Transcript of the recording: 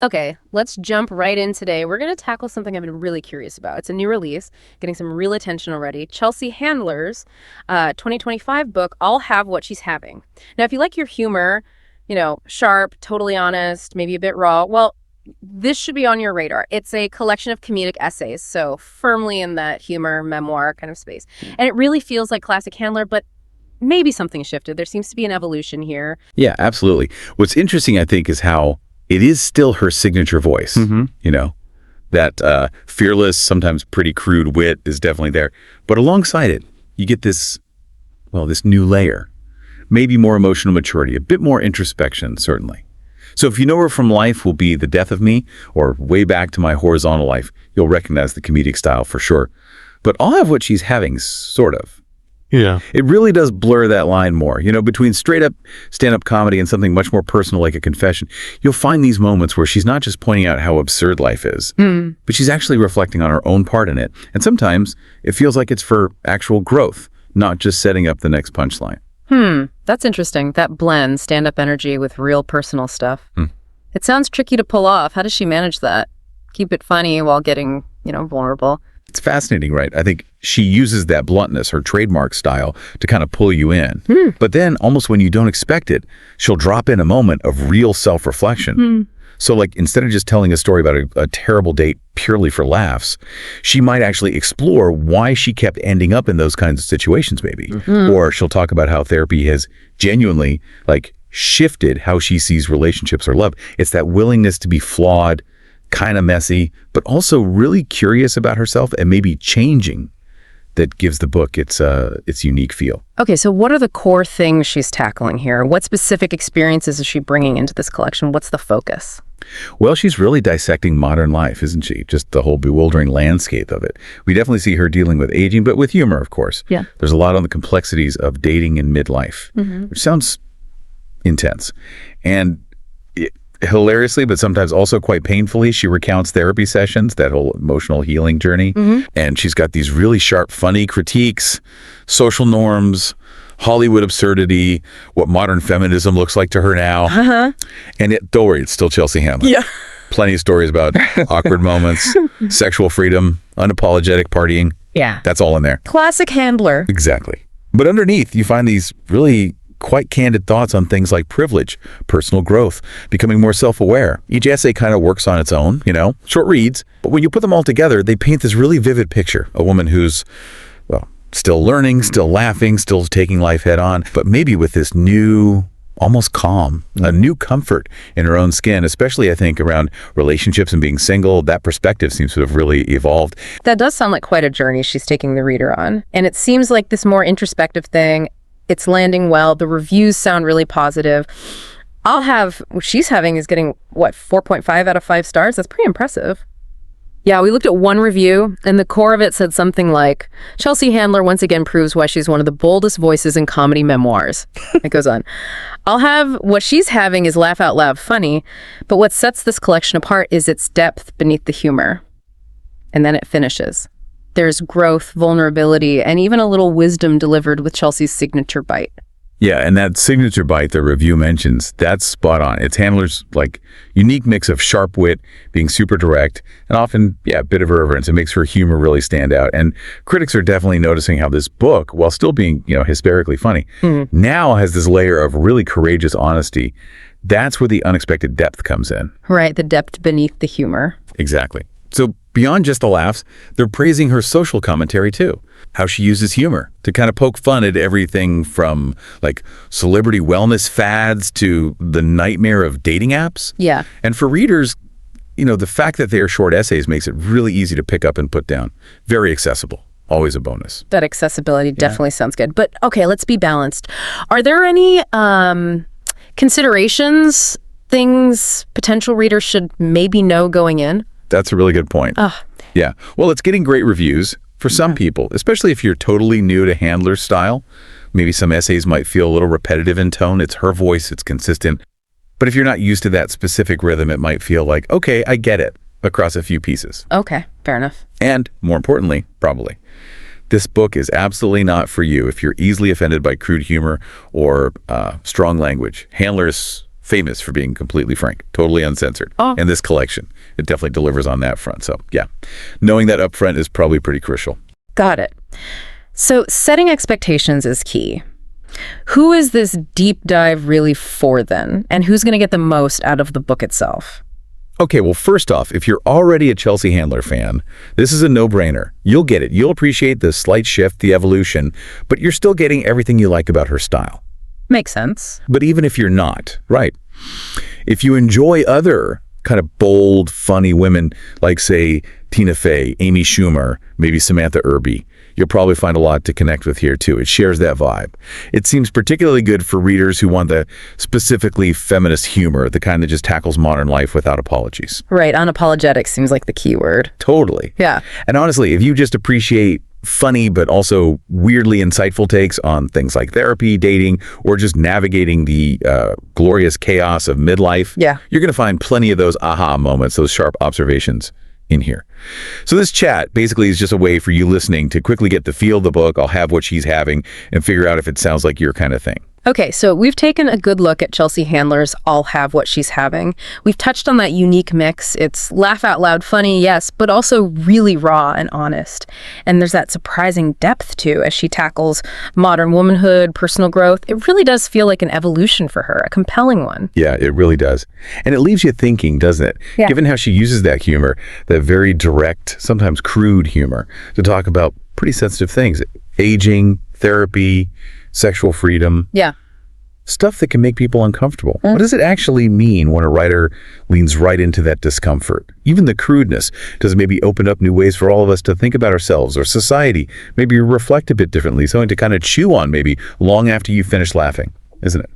Okay, let's jump right in today. We're going to tackle something I've been really curious about. It's a new release, getting some real attention already. Chelsea Handler's 2025 book, I'll Have What She's Having. Now, if you like your humor, sharp, totally honest, maybe a bit raw, well, this should be on your radar. It's a collection of comedic essays, so firmly in that humor, memoir kind of space. And it really feels like classic Handler, but maybe something shifted. There seems to be an evolution here. Yeah, absolutely. What's interesting, I think, is how it is still her signature voice. That fearless, sometimes pretty crude wit is definitely there. But alongside it, you get this new layer, maybe more emotional maturity, a bit more introspection, certainly. So if you know her from Life Will Be the Death of Me, or Way Back to My Horizontal Life, you'll recognize the comedic style for sure. But I'll Have What She's Having, sort of. Yeah. It really does blur that line more. Between straight up stand-up comedy and something much more personal like a confession, you'll find these moments where she's not just pointing out how absurd life is, but she's actually reflecting on her own part in it. And sometimes it feels like it's for actual growth, not just setting up the next punchline. That's interesting. That blend, stand-up energy with real personal stuff. It sounds tricky to pull off. How does she manage that? Keep it funny while getting, vulnerable. It's fascinating, right? I think she uses that bluntness, her trademark style, to kind of pull you in. But then, almost when you don't expect it, she'll drop in a moment of real self-reflection. So like, instead of just telling a story about a terrible date purely for laughs, she might actually explore why she kept ending up in those kinds of situations, maybe. Or she'll talk about how therapy has genuinely, shifted how she sees relationships or love. It's that willingness to be flawed, kind of messy, but also really curious about herself and maybe changing, that gives the book its unique feel. Okay, so what are the core things she's tackling here? What specific experiences is she bringing into this collection? What's the focus? Well, she's really dissecting modern life, isn't she? Just the whole bewildering landscape of it. We definitely see her dealing with aging, but with humor, of course. Yeah. There's a lot on the complexities of dating in midlife, which sounds intense. And hilariously, but sometimes also quite painfully, she recounts therapy sessions, that whole emotional healing journey. And she's got these really sharp, funny critiques, social norms, Hollywood absurdity, what modern feminism looks like to her now. And don't worry, it's still Chelsea Handler. Yeah. Plenty of stories about awkward moments, sexual freedom, unapologetic partying. Yeah. That's all in there. Classic Handler. Exactly. But underneath, you find these really quite candid thoughts on things like privilege, personal growth, becoming more self-aware. Each essay kind of works on its own, short reads, but when you put them all together, they paint this really vivid picture. A woman who's, still learning, still laughing, still taking life head on, but maybe with this new, almost calm, a new comfort in her own skin, especially I think around relationships and being single. That perspective seems to have really evolved. That does sound like quite a journey she's taking the reader on. And it seems like this more introspective thing, it's landing well. The reviews sound really positive. I'll Have What She's Having is getting, 4.5 out of 5 stars? That's pretty impressive. Yeah, we looked at one review, and the core of it said something like, Chelsea Handler once again proves why she's one of the boldest voices in comedy memoirs. It goes on. I'll Have What She's Having is laugh out loud funny, but what sets this collection apart is its depth beneath the humor. And then it finishes. There's growth, vulnerability, and even a little wisdom delivered with Chelsea's signature bite. Yeah, and that signature bite the review mentions, that's spot on. It's Handler's unique mix of sharp wit, being super direct, and often, a bit of irreverence. It makes her humor really stand out. And critics are definitely noticing how this book, while still being, hysterically funny, now has this layer of really courageous honesty. That's where the unexpected depth comes in. Right, the depth beneath the humor. Exactly. So beyond just the laughs, they're praising her social commentary too. How she uses humor to kind of poke fun at everything from celebrity wellness fads to the nightmare of dating apps. Yeah. And for readers, the fact that they are short essays makes it really easy to pick up and put down. Very accessible. Always a bonus. That accessibility definitely sounds good. But okay, let's be balanced. Are there any considerations, things potential readers should maybe know going in? That's a really good point. Yeah. Well, it's getting great reviews for some people, especially if you're totally new to Handler's style. Maybe some essays might feel a little repetitive in tone. It's her voice. It's consistent. But if you're not used to that specific rhythm, it might feel like, okay, I get it, across a few pieces. Okay, fair enough. And more importantly, probably, this book is absolutely not for you if you're easily offended by crude humor or strong language. Handler's famous for being completely frank, totally uncensored. Oh. And this collection, it definitely delivers on that front. So yeah, knowing that up front is probably pretty crucial. Got it. So setting expectations is key. Who is this deep dive really for then? And who's going to get the most out of the book itself? Okay, well, first off, if you're already a Chelsea Handler fan, this is a no-brainer. You'll get it. You'll appreciate the slight shift, the evolution, but you're still getting everything you like about her style. Makes sense. But even if you're not, right, if you enjoy other kind of bold, funny women like, say, Tina Fey, Amy Schumer, maybe Samantha Irby, you'll probably find a lot to connect with here, too. It shares that vibe. It seems particularly good for readers who want the specifically feminist humor, the kind that just tackles modern life without apologies. Right. Unapologetic seems like the key word. Totally. Yeah. And honestly, if you just appreciate funny but also weirdly insightful takes on things like therapy, dating, or just navigating the glorious chaos of midlife, you're going to find plenty of those aha moments, those sharp observations in here. So this chat basically is just a way for you listening to quickly get the feel of the book. I'll have what she's having and figure out if it sounds like your kind of thing. Okay, so we've taken a good look at Chelsea Handler's I'll Have What She's Having. We've touched on that unique mix. It's laugh out loud funny, yes, but also really raw and honest. And there's that surprising depth, too, as she tackles modern womanhood, personal growth. It really does feel like an evolution for her, a compelling one. Yeah, it really does. And it leaves you thinking, doesn't it? Yeah. Given how she uses that humor, that very direct, sometimes crude humor, to talk about pretty sensitive things. Aging, therapy, sexual freedom. Yeah. Stuff that can make people uncomfortable. What does it actually mean when a writer leans right into that discomfort? Even the crudeness. Does it maybe open up new ways for all of us to think about ourselves or society? Maybe reflect a bit differently, something to kind of chew on maybe long after you finish laughing, isn't it?